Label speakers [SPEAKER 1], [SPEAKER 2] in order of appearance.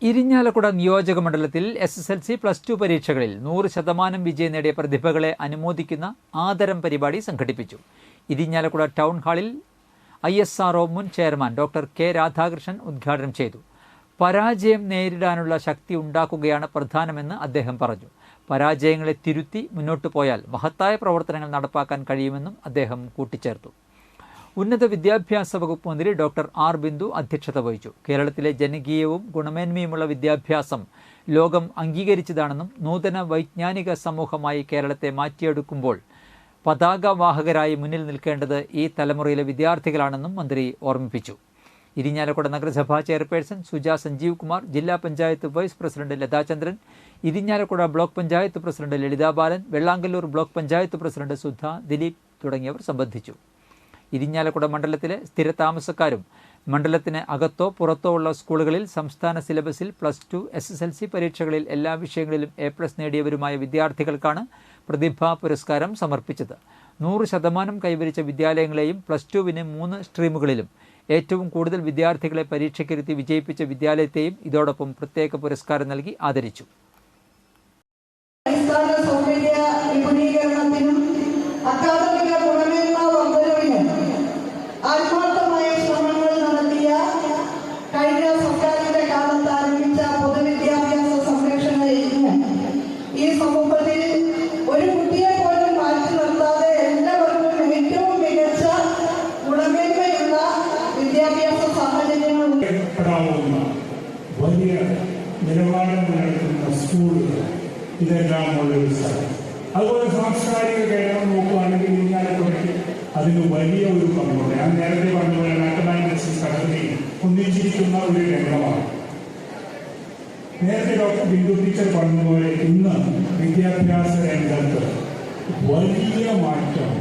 [SPEAKER 1] ഇരിഞ്ഞാലക്കുട നിയോജക മണ്ഡലത്തിൽ SSLC +2 പരീക്ഷകളിൽ 100% വിജയം നേടിയ പ്രതിഭകളെ അനുമോദിക്കുന്ന ആദരം പരിപാടി സംഘടിപ്പിച്ചു. ഇരിഞ്ഞാലക്കുട ടൗൺ ഹാളിൽ ISRO മുൻ ചെയർമാൻ ഡോക്ടർ കെ രാധാകൃഷ്ണൻ ഉദ്ഘാടനം ചെയ്തു. പരാജയം നേരിടാനുള്ള ശക്തി ഉണ്ടാക്കുകയാണ് പ്രധാനമെന്ന് അദ്ദേഹം പറഞ്ഞു. പരാജയങ്ങളെ തിരുത്തി മുന്നോട്ടു പോയാൽ മഹത്തായ പ്രവർത്തനങ്ങൾ നടപ്പാക്കാൻ കഴിയുമെന്നും അദ്ദേഹം കൂട്ടിച്ചേർത്തു. ഉന്നത വിദ്യാഭ്യാസ വകുപ്പ് മന്ത്രി ഡോക്ടർ ആർ ബിന്ദു അധ്യക്ഷത വഹിച്ചു. കേരളത്തിലെ ജനകീയവും ഗുണമേന്മയുമുള്ള വിദ്യാഭ്യാസം ലോകം അംഗീകരിച്ചതാണെന്നും നൂതന വൈജ്ഞാനിക സമൂഹമായി കേരളത്തെ മാറ്റിയെടുക്കുമ്പോൾ പതാകവാഹകരായി മുന്നിൽ നിൽക്കേണ്ടത് ഈ തലമുറയിലെ വിദ്യാർത്ഥികളാണെന്നും മന്ത്രി ഓർമ്മിപ്പിച്ചു. ഇരിഞ്ഞാലക്കുട നഗരസഭാ ചെയർപേഴ്സൺ സുജ സഞ്ജീവ് കുമാർ, ജില്ലാ panchayat vice president Lathachandran, Irinjalakuda block panchayat president Lalitha Balan, Vellangallur block panchayat president Sudha Dileep തുടങ്ങിയവർ സംബന്ധിച്ചു. ഇരിഞ്ഞാലക്കുട മണ്ഡലത്തിലെ സ്ഥിരതാമസക്കാരും മണ്ഡലത്തിന് അകത്തോ പുറത്തോ ഉള്ള സ്കൂളുകളിൽ സംസ്ഥാന സിലബസിൽ +2 SSLC പരീക്ഷകളിൽ എല്ലാ വിഷയങ്ങളിലും A+ നേടിയവരുമായ വിദ്യാർത്ഥികൾക്കാണ് പ്രതിഭാ പുരസ്കാരം സമർപ്പിച്ചത്. 100% കൈവരിച്ച വിദ്യാലയങ്ങളെയും +2വിന് 3 സ്ട്രീമുകളിലും ഏറ്റവും കൂടുതൽ വിദ്യാർത്ഥികളെ പരീക്ഷയ്ക്കിരുത്തി വിജയിപ്പിച്ച വിദ്യാലയത്തെയും ഇതോടൊപ്പം പ്രത്യേക പുരസ്കാരം നൽകി ആദരിച്ചു.
[SPEAKER 2] ആത്മാർത്ഥമായ ശ്രമങ്ങൾ നടത്തിയ കഴിഞ്ഞ സർക്കാരിന്റെ കാലത്ത് ആരംഭിച്ച പൊതുവിദ്യാഭ്യാസ സംരക്ഷണ യജ്ഞം ഈ സമൂഹത്തിൽ ഒരു കുട്ടിയെ പോലും മാറ്റി നിർത്താതെ എല്ലാവർക്കും ഏറ്റവും മികച്ച ഗുണമേന്മയുള്ള വിദ്യാഭ്യാസ സാഹചര്യങ്ങൾ
[SPEAKER 3] വലിയ നിലവാരം നിലനിൽക്കുന്ന സ്കൂളുകൾ ഇതെല്ലാം ഉള്ളൊരു സ്ഥലം. അതുപോലെ സാംസ്കാരിക കേരളം നോക്കുകയാണെങ്കിൽ ഇരിഞ്ഞാലക്കുടയ്ക്ക് അതിന് വലിയ ഒരു പങ്കുണ്ട്. ഞാൻ നേരത്തെ പറഞ്ഞ മാത്തമാറ്റിക്സ് കഥകളിൽ ഒന്നിച്ചിരിക്കുന്ന ഒരു രംഗമാണ്. നേരത്തെ ഡോക്ടർ ബിന്ദു ടീച്ചർ പറഞ്ഞതുപോലെ ഇന്ന് വിദ്യാഭ്യാസ രംഗത്ത് വലിയ മാറ്റം